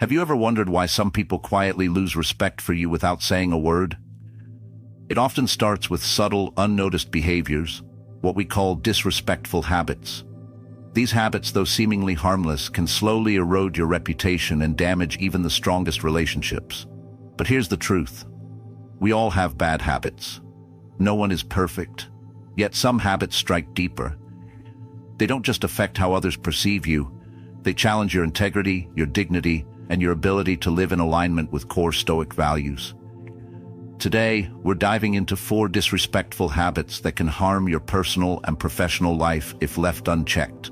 Have you ever wondered why some people quietly lose respect for you without saying a word? It often starts with subtle, unnoticed behaviors, what we call disrespectful habits. These habits, though seemingly harmless, can slowly erode your reputation and damage even the strongest relationships. But here's the truth. We all have bad habits. No one is perfect, yet some habits strike deeper. They don't just affect how others perceive you, they challenge your integrity, your dignity, and your ability to live in alignment with core Stoic values. Today, we're diving into 4 disrespectful habits that can harm your personal and professional life if left unchecked.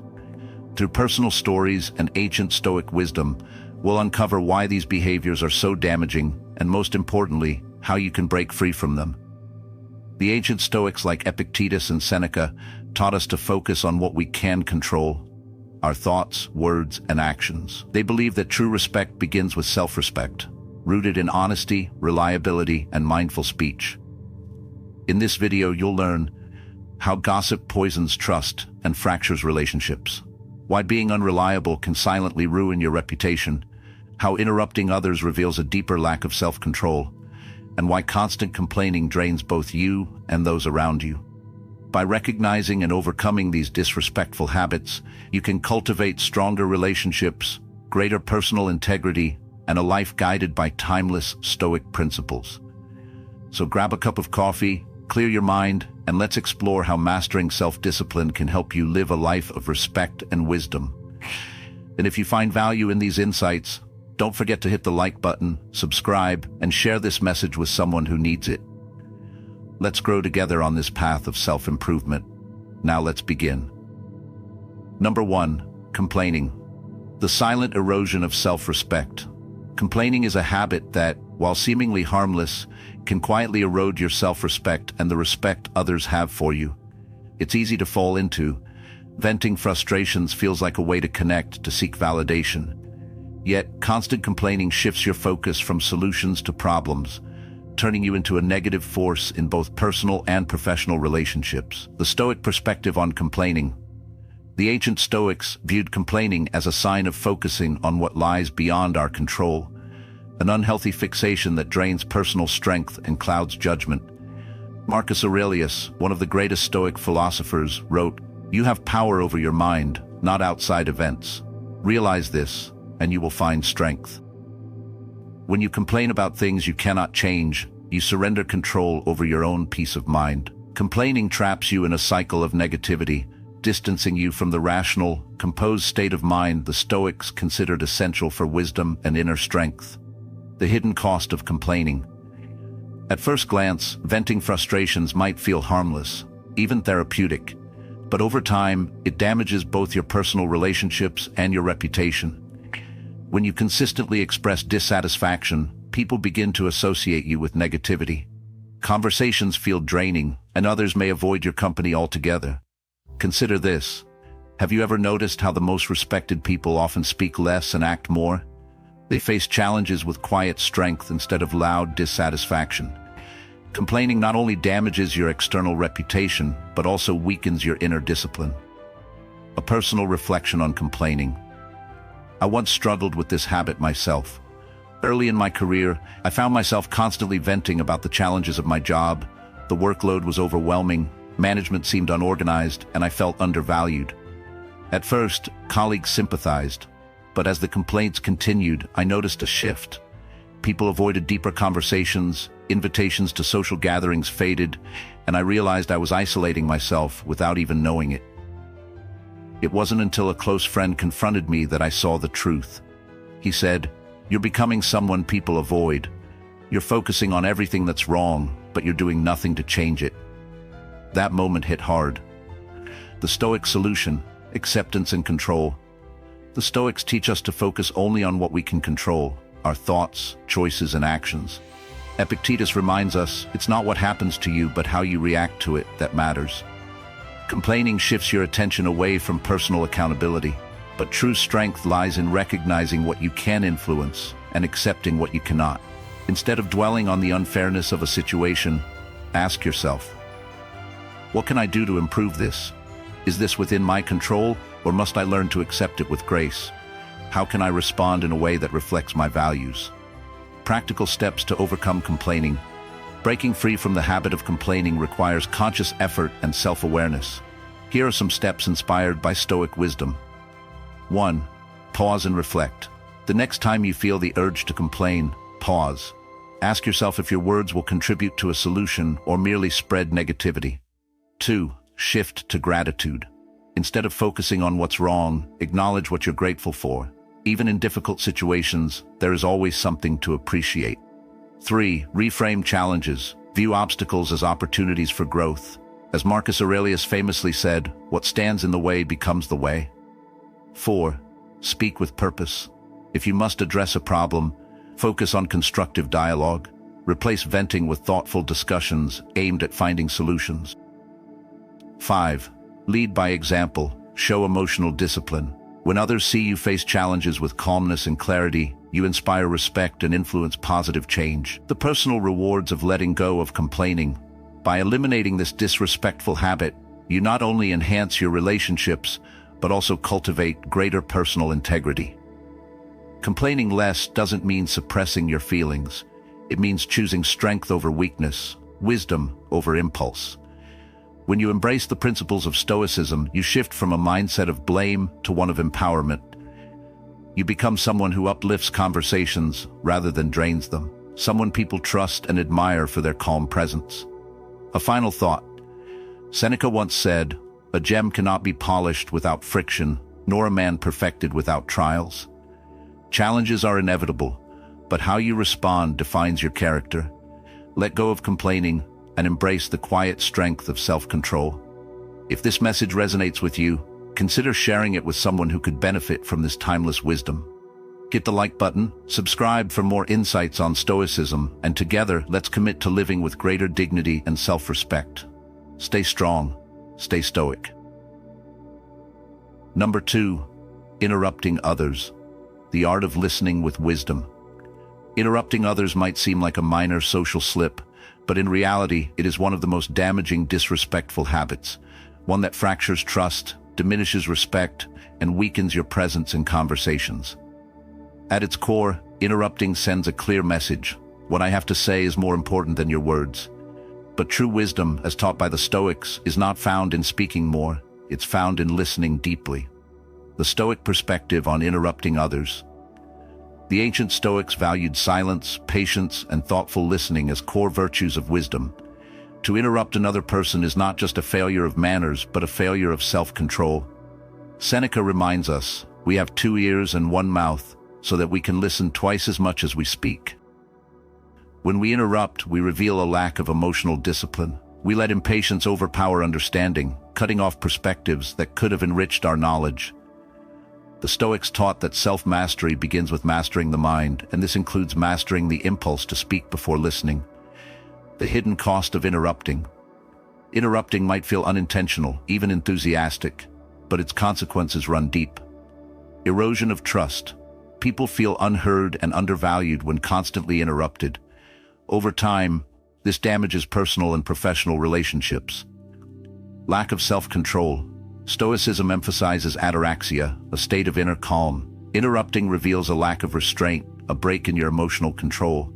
Through personal stories and ancient Stoic wisdom, we'll uncover why these behaviors are so damaging and, most importantly, how you can break free from them. The ancient Stoics like Epictetus and Seneca taught us to focus on what we can control: our thoughts, words, and actions. They believe that true respect begins with self-respect, rooted in honesty, reliability, and mindful speech. In this video, you'll learn how gossip poisons trust and fractures relationships, why being unreliable can silently ruin your reputation, how interrupting others reveals a deeper lack of self-control, and why constant complaining drains both you and those around you. By recognizing and overcoming these disrespectful habits, you can cultivate stronger relationships, greater personal integrity, and a life guided by timeless Stoic principles. So grab a cup of coffee, clear your mind, and let's explore how mastering self-discipline can help you live a life of respect and wisdom. And if you find value in these insights, don't forget to hit the like button, subscribe, and share this message with someone who needs it. Let's grow together on this path of self-improvement. Now let's begin. Number 1. Complaining. The silent erosion of self-respect. Complaining is a habit that, while seemingly harmless, can quietly erode your self-respect and the respect others have for you. It's easy to fall into. Venting frustrations feels like a way to connect, to seek validation. Yet, constant complaining shifts your focus from solutions to problems, turning you into a negative force in both personal and professional relationships. The Stoic perspective on complaining. The ancient Stoics viewed complaining as a sign of focusing on what lies beyond our control, an unhealthy fixation that drains personal strength and clouds judgment. Marcus Aurelius, one of the greatest Stoic philosophers, wrote, "You have power over your mind, not outside events. Realize this, and you will find strength." When you complain about things you cannot change, you surrender control over your own peace of mind. Complaining traps you in a cycle of negativity, distancing you from the rational, composed state of mind the Stoics considered essential for wisdom and inner strength. The hidden cost of complaining. At first glance, venting frustrations might feel harmless, even therapeutic, but over time, it damages both your personal relationships and your reputation. When you consistently express dissatisfaction, people begin to associate you with negativity. Conversations feel draining, and others may avoid your company altogether. Consider this. Have you ever noticed how the most respected people often speak less and act more? They face challenges with quiet strength instead of loud dissatisfaction. Complaining not only damages your external reputation, but also weakens your inner discipline. A personal reflection on complaining. I once struggled with this habit myself. Early in my career, I found myself constantly venting about the challenges of my job. The workload was overwhelming, management seemed unorganized, and I felt undervalued. At first, colleagues sympathized, but as the complaints continued, I noticed a shift. People avoided deeper conversations, invitations to social gatherings faded, and I realized I was isolating myself without even knowing it. It wasn't until a close friend confronted me that I saw the truth. He said, "You're becoming someone people avoid. You're focusing on everything that's wrong, but you're doing nothing to change it." That moment hit hard. The Stoic solution: acceptance and control. The Stoics teach us to focus only on what we can control, our thoughts, choices, and actions. Epictetus reminds us, it's not what happens to you, but how you react to it that matters. Complaining shifts your attention away from personal accountability, but true strength lies in recognizing what you can influence and accepting what you cannot. Instead of dwelling on the unfairness of a situation, ask yourself, what can I do to improve this? Is this within my control, or must I learn to accept it with grace? How can I respond in a way that reflects my values? Practical steps to overcome complaining. Breaking free from the habit of complaining requires conscious effort and self-awareness. Here are some steps inspired by Stoic wisdom. 1. Pause and reflect. The next time you feel the urge to complain, pause. Ask yourself if your words will contribute to a solution or merely spread negativity. 2. Shift to gratitude. Instead of focusing on what's wrong, acknowledge what you're grateful for. Even in difficult situations, there is always something to appreciate. 3. Reframe challenges. View obstacles as opportunities for growth. As Marcus Aurelius famously said, what stands in the way becomes the way. 4. Speak with purpose. If you must address a problem, focus on constructive dialogue. Replace venting with thoughtful discussions aimed at finding solutions. 5. Lead by example. Show emotional discipline. When others see you face challenges with calmness and clarity, you inspire respect and influence positive change. The personal rewards of letting go of complaining. By eliminating this disrespectful habit, you not only enhance your relationships, but also cultivate greater personal integrity. Complaining less doesn't mean suppressing your feelings. It means choosing strength over weakness, wisdom over impulse. When you embrace the principles of Stoicism, you shift from a mindset of blame to one of empowerment. You become someone who uplifts conversations rather than drains them, someone people trust and admire for their calm presence. A final thought. Seneca once said, "A gem cannot be polished without friction, nor a man perfected without trials." Challenges are inevitable, but how you respond defines your character. Let go of complaining and embrace the quiet strength of self-control. If this message resonates with you, consider sharing it with someone who could benefit from this timeless wisdom. Hit the like button, subscribe for more insights on Stoicism, and together, let's commit to living with greater dignity and self-respect. Stay strong, stay stoic. Number 2, interrupting others. The art of listening with wisdom. Interrupting others might seem like a minor social slip, but in reality, it is one of the most damaging disrespectful habits, one that fractures trust, diminishes respect, and weakens your presence in conversations. At its core, interrupting sends a clear message. What I have to say is more important than your words. But true wisdom, as taught by the Stoics, is not found in speaking more, it's found in listening deeply. The Stoic perspective on interrupting others. The ancient Stoics valued silence, patience, and thoughtful listening as core virtues of wisdom. To interrupt another person is not just a failure of manners, but a failure of self-control. Seneca reminds us, we have 2 ears and 1 mouth, so that we can listen twice as much as we speak. When we interrupt, we reveal a lack of emotional discipline. We let impatience overpower understanding, cutting off perspectives that could have enriched our knowledge. The Stoics taught that self-mastery begins with mastering the mind, and this includes mastering the impulse to speak before listening. The hidden cost of interrupting. Interrupting might feel unintentional, even enthusiastic, but its consequences run deep. Erosion of trust. People feel unheard and undervalued when constantly interrupted. Over time, this damages personal and professional relationships. Lack of self-control. Stoicism emphasizes ataraxia, a state of inner calm. Interrupting reveals a lack of restraint, a break in your emotional control.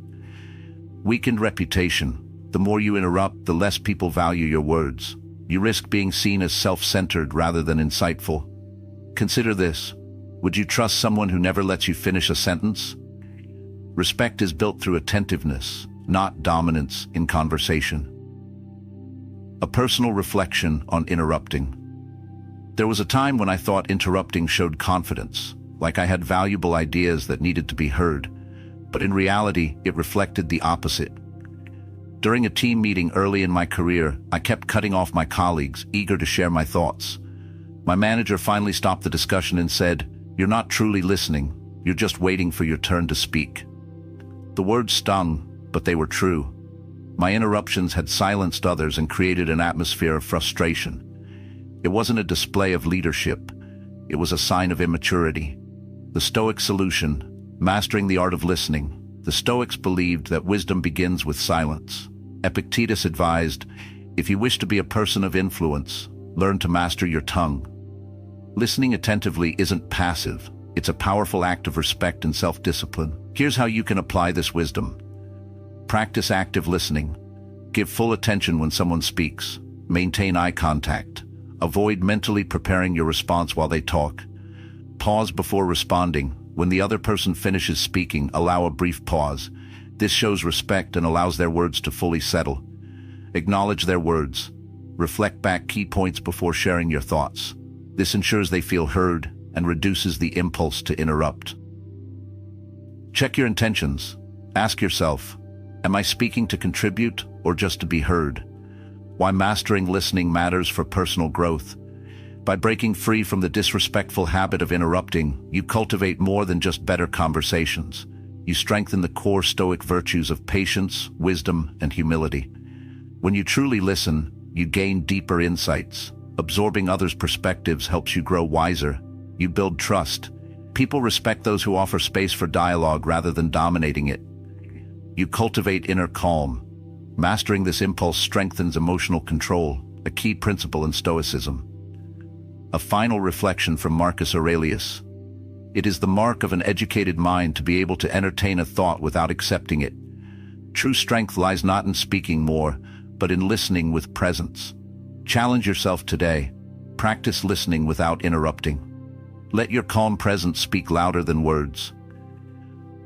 Weakened reputation. The more you interrupt, the less people value your words. You risk being seen as self-centered rather than insightful. Consider this. Would you trust someone who never lets you finish a sentence? Respect is built through attentiveness, not dominance in conversation. A personal reflection on interrupting. There was a time when I thought interrupting showed confidence, like I had valuable ideas that needed to be heard, but in reality, it reflected the opposite. During a team meeting early in my career, I kept cutting off my colleagues, eager to share my thoughts. My manager finally stopped the discussion and said, "You're not truly listening, you're just waiting for your turn to speak." The words stung, but they were true. My interruptions had silenced others and created an atmosphere of frustration. It wasn't a display of leadership, it was a sign of immaturity. The Stoic solution, mastering the art of listening. The Stoics believed that wisdom begins with silence. Epictetus advised, if you wish to be a person of influence, learn to master your tongue. Listening attentively isn't passive, It's a powerful act of respect and self-discipline. Here's how you can apply this wisdom. Practice active listening. Give full attention when someone speaks. Maintain eye contact. Avoid mentally preparing your response while they talk. Pause before responding. When the other person finishes speaking, allow a brief pause. This shows respect and allows their words to fully settle. Acknowledge their words. Reflect back key points before sharing your thoughts. This ensures they feel heard and reduces the impulse to interrupt. Check your intentions. Ask yourself, am I speaking to contribute or just to be heard? Why mastering listening matters for personal growth. By breaking free from the disrespectful habit of interrupting, you cultivate more than just better conversations. You strengthen the core Stoic virtues of patience, wisdom, and humility. When you truly listen, you gain deeper insights. Absorbing others' perspectives helps you grow wiser. You build trust. People respect those who offer space for dialogue rather than dominating it. You cultivate inner calm. Mastering this impulse strengthens emotional control, a key principle in Stoicism. A final reflection from Marcus Aurelius. It is the mark of an educated mind to be able to entertain a thought without accepting it. True strength lies not in speaking more, but in listening with presence. Challenge yourself today. Practice listening without interrupting. Let your calm presence speak louder than words.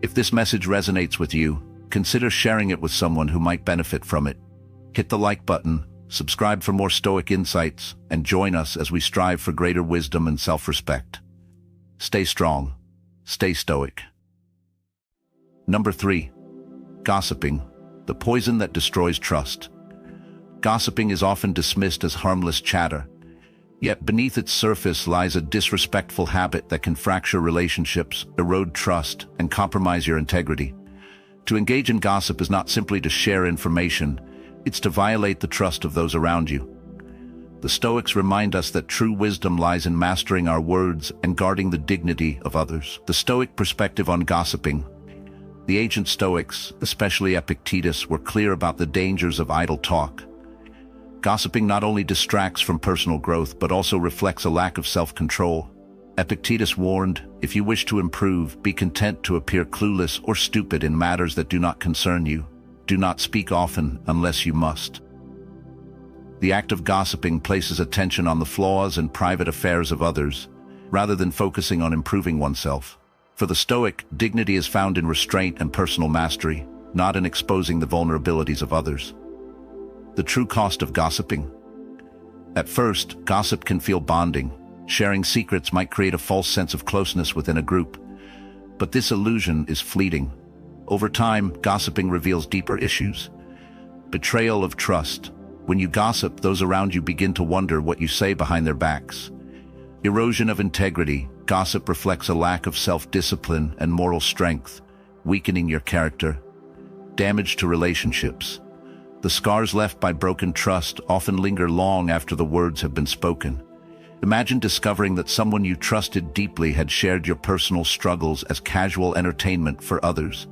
If this message resonates with you, consider sharing it with someone who might benefit from it. Hit the like button, subscribe for more Stoic insights, and join us as we strive for greater wisdom and self-respect. Stay strong. Stay Stoic. Number 3. Gossiping, the poison that destroys trust. Gossiping is often dismissed as harmless chatter, yet beneath its surface lies a disrespectful habit that can fracture relationships, erode trust, and compromise your integrity. To engage in gossip is not simply to share information, it's to violate the trust of those around you. The Stoics remind us that true wisdom lies in mastering our words and guarding the dignity of others. The Stoic perspective on gossiping. The ancient Stoics, especially Epictetus, were clear about the dangers of idle talk. Gossiping not only distracts from personal growth, but also reflects a lack of self-control. Epictetus warned, if you wish to improve, be content to appear clueless or stupid in matters that do not concern you. Do not speak often unless you must. The act of gossiping places attention on the flaws and private affairs of others, rather than focusing on improving oneself. For the Stoic, dignity is found in restraint and personal mastery, not in exposing the vulnerabilities of others. The true cost of gossiping. At first, gossip can feel bonding. Sharing secrets might create a false sense of closeness within a group. But this illusion is fleeting. Over time, gossiping reveals deeper issues. Betrayal of trust. When you gossip, those around you begin to wonder what you say behind their backs. Erosion of integrity. Gossip reflects a lack of self-discipline and moral strength, weakening your character. Damage to relationships. The scars left by broken trust often linger long after the words have been spoken. Imagine discovering that someone you trusted deeply had shared your personal struggles as casual entertainment for others.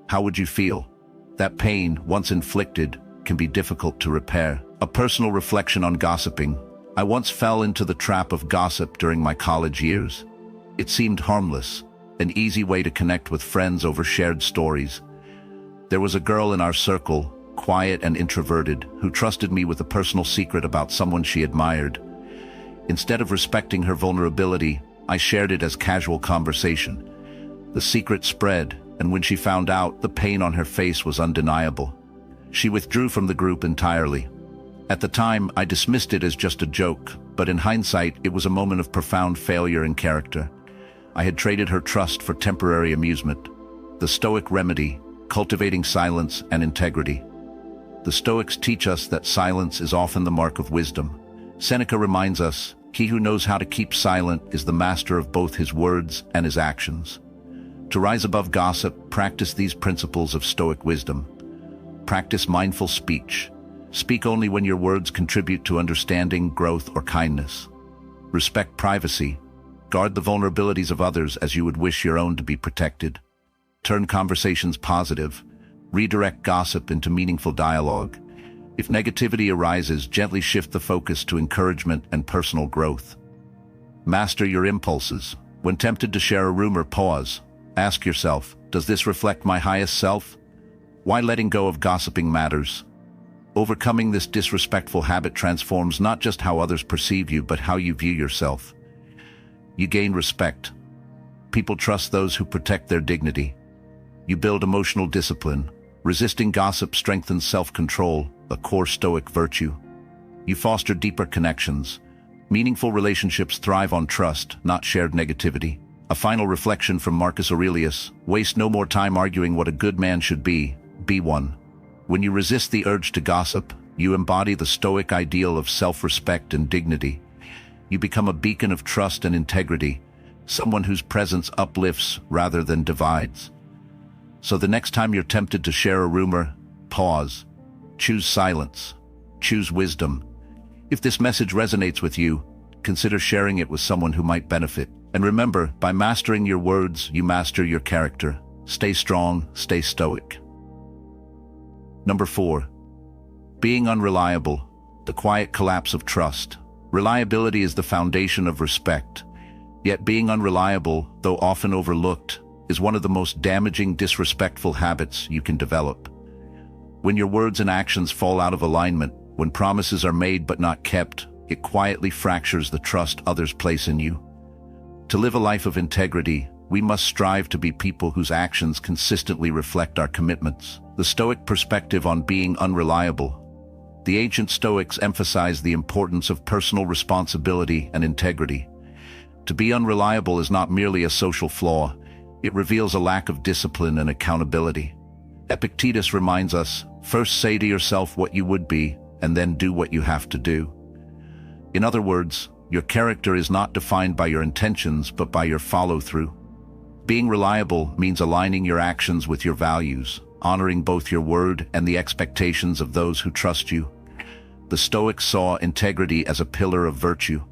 How would you feel? That pain, once inflicted, can be difficult to repair. A personal reflection on gossiping. I once fell into the trap of gossip during my college years. It seemed harmless, an easy way to connect with friends over shared stories. There was a girl in our circle, quiet and introverted, who trusted me with a personal secret about someone she admired. Instead of respecting her vulnerability, I shared it as casual conversation. The secret spread, and when she found out, the pain on her face was undeniable. She withdrew from the group entirely. At the time, I dismissed it as just a joke, but in hindsight, it was a moment of profound failure in character. I had traded her trust for temporary amusement. The Stoic remedy, cultivating silence and integrity. The Stoics teach us that silence is often the mark of wisdom. Seneca reminds us, he who knows how to keep silent is the master of both his words and his actions. To rise above gossip, practice these principles of Stoic wisdom. Practice mindful speech. Speak only when your words contribute to understanding, growth, or kindness. Respect privacy. Guard the vulnerabilities of others as you would wish your own to be protected. Turn conversations positive. Redirect gossip into meaningful dialogue. If negativity arises, gently shift the focus to encouragement and personal growth. Master your impulses. When tempted to share a rumor, pause. Ask yourself, does this reflect my highest self? Why letting go of gossiping matters. Overcoming this disrespectful habit transforms not just how others perceive you, but how you view yourself. You gain respect. People trust those who protect their dignity. You build emotional discipline. Resisting gossip strengthens self-control, a core Stoic virtue. You foster deeper connections. Meaningful relationships thrive on trust, not shared negativity. A final reflection from Marcus Aurelius: waste no more time arguing what a good man should be one. When you resist the urge to gossip, you embody the Stoic ideal of self-respect and dignity. You become a beacon of trust and integrity, someone whose presence uplifts rather than divides. So the next time you're tempted to share a rumor, pause. Choose silence. Choose wisdom. If this message resonates with you, consider sharing it with someone who might benefit. And remember, by mastering your words, you master your character. Stay strong, stay stoic. Number 4. Being unreliable. The quiet collapse of trust. Reliability is the foundation of respect. Yet being unreliable, though often overlooked, is one of the most damaging, disrespectful habits you can develop. When your words and actions fall out of alignment, when promises are made but not kept, it quietly fractures the trust others place in you. To live a life of integrity, we must strive to be people whose actions consistently reflect our commitments. The Stoic perspective on being unreliable. The ancient Stoics emphasized the importance of personal responsibility and integrity. To be unreliable is not merely a social flaw, it reveals a lack of discipline and accountability. Epictetus reminds us, first say to yourself what you would be, and then do what you have to do. In other words, your character is not defined by your intentions, but by your follow-through. Being reliable means aligning your actions with your values, honoring both your word and the expectations of those who trust you. The Stoics saw integrity as a pillar of virtue.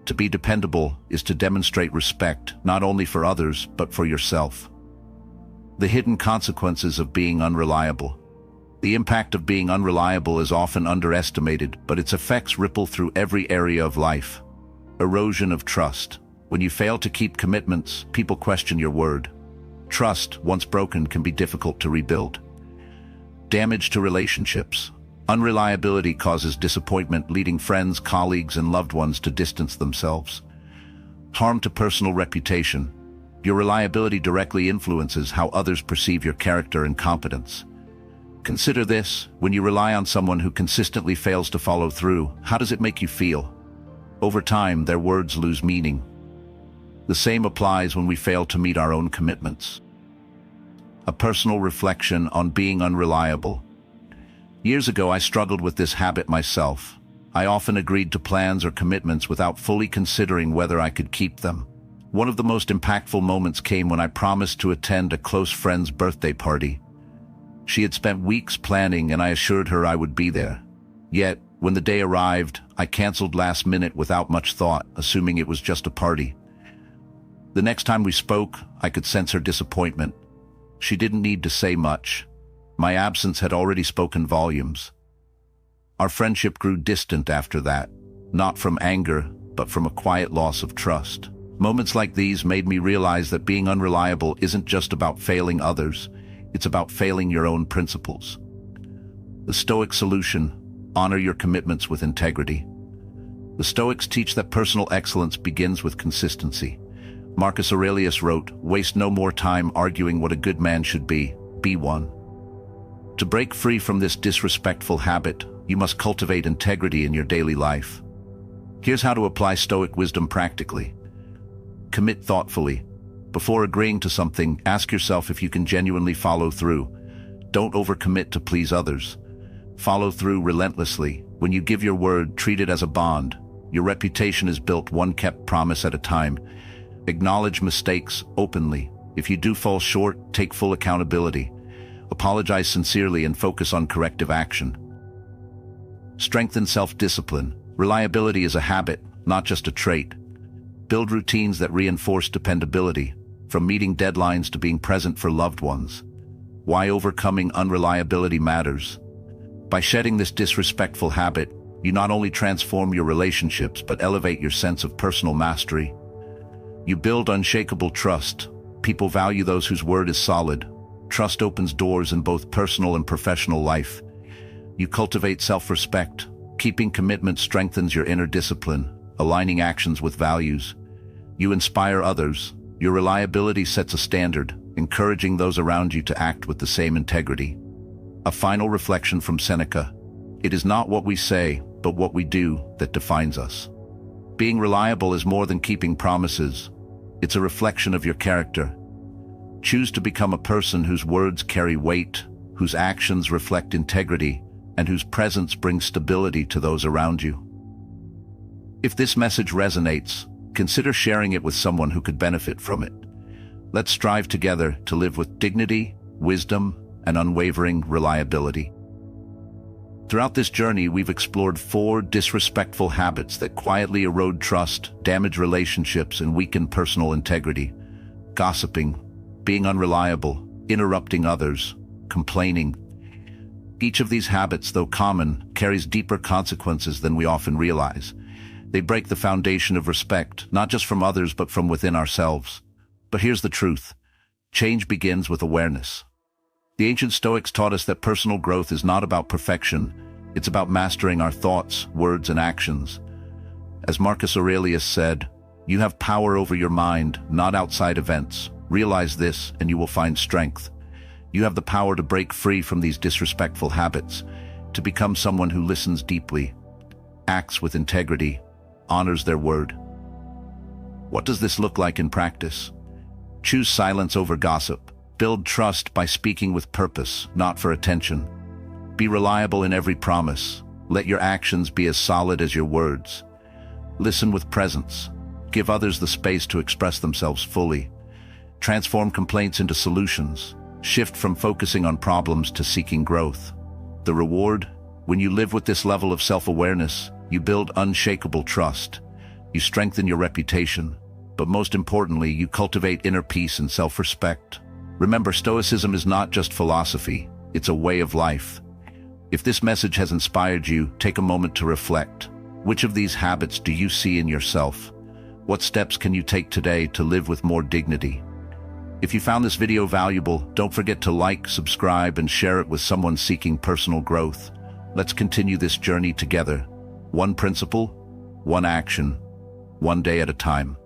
To be dependable is to demonstrate respect, not only for others, but for yourself. The hidden consequences of being unreliable. The impact of being unreliable is often underestimated, but its effects ripple through every area of life. Erosion of trust. When you fail to keep commitments, people question your word. Trust, once broken, can be difficult to rebuild. Damage to relationships. Unreliability causes disappointment, leading friends, colleagues, and loved ones to distance themselves. Harm to personal reputation. Your reliability directly influences how others perceive your character and competence. Consider this: when you rely on someone who consistently fails to follow through, how does it make you feel? Over time, their words lose meaning. The same applies when we fail to meet our own commitments. A personal reflection on being unreliable. Years ago, I struggled with this habit myself. I often agreed to plans or commitments without fully considering whether I could keep them. One of the most impactful moments came when I promised to attend a close friend's birthday party. She had spent weeks planning, and I assured her I would be there. Yet, when the day arrived, I canceled last minute without much thought, assuming it was just a party. The next time we spoke, I could sense her disappointment. She didn't need to say much. My absence had already spoken volumes. Our friendship grew distant after that, not from anger, but from a quiet loss of trust. Moments like these made me realize that being unreliable isn't just about failing others, it's about failing your own principles. The Stoic solution: honor your commitments with integrity. The Stoics teach that personal excellence begins with consistency. Marcus Aurelius wrote, "Waste no more time arguing what a good man should be one." To break free from this disrespectful habit, you must cultivate integrity in your daily life. Here's how to apply Stoic wisdom practically. Commit thoughtfully. Before agreeing to something, ask yourself if you can genuinely follow through. Don't overcommit to please others. Follow through relentlessly. When you give your word, treat it as a bond. Your reputation is built one kept promise at a time. Acknowledge mistakes openly. If you do fall short, take full accountability. Apologize sincerely and focus on corrective action. Strengthen self-discipline. Reliability is a habit, not just a trait. Build routines that reinforce dependability, from meeting deadlines to being present for loved ones. Why overcoming unreliability matters. By shedding this disrespectful habit, you not only transform your relationships but elevate your sense of personal mastery. You build unshakable trust. People value those whose word is solid. Trust opens doors in both personal and professional life. You cultivate self-respect. Keeping commitment strengthens your inner discipline, aligning actions with values. You inspire others. Your reliability sets a standard, encouraging those around you to act with the same integrity. A final reflection from Seneca. It is not what we say, but what we do that defines us. Being reliable is more than keeping promises. It's a reflection of your character. Choose to become a person whose words carry weight, whose actions reflect integrity, and whose presence brings stability to those around you. If this message resonates, consider sharing it with someone who could benefit from it. Let's strive together to live with dignity, wisdom, and unwavering reliability. Throughout this journey, we've explored 4 disrespectful habits that quietly erode trust, damage relationships, and weaken personal integrity. Gossiping, being unreliable, interrupting others, complaining. Each of these habits, though common, carries deeper consequences than we often realize. They break the foundation of respect, not just from others, but from within ourselves. But here's the truth. Change begins with awareness. The ancient Stoics taught us that personal growth is not about perfection. It's about mastering our thoughts, words, and actions. As Marcus Aurelius said, "You have power over your mind, not outside events. Realize this, and you will find strength." You have the power to break free from these disrespectful habits, to become someone who listens deeply, acts with integrity, honors their word. What does this look like in practice? Choose silence over gossip. Build trust by speaking with purpose, not for attention. Be reliable in every promise. Let your actions be as solid as your words. Listen with presence. Give others the space to express themselves fully. Transform complaints into solutions. Shift from focusing on problems to seeking growth. The reward? When you live with this level of self-awareness, you build unshakable trust. You strengthen your reputation. But most importantly, you cultivate inner peace and self-respect. Remember, Stoicism is not just philosophy, it's a way of life. If this message has inspired you, take a moment to reflect. Which of these habits do you see in yourself? What steps can you take today to live with more dignity? If you found this video valuable, don't forget to like, subscribe, and share it with someone seeking personal growth. Let's continue this journey together. One principle, one action, one day at a time.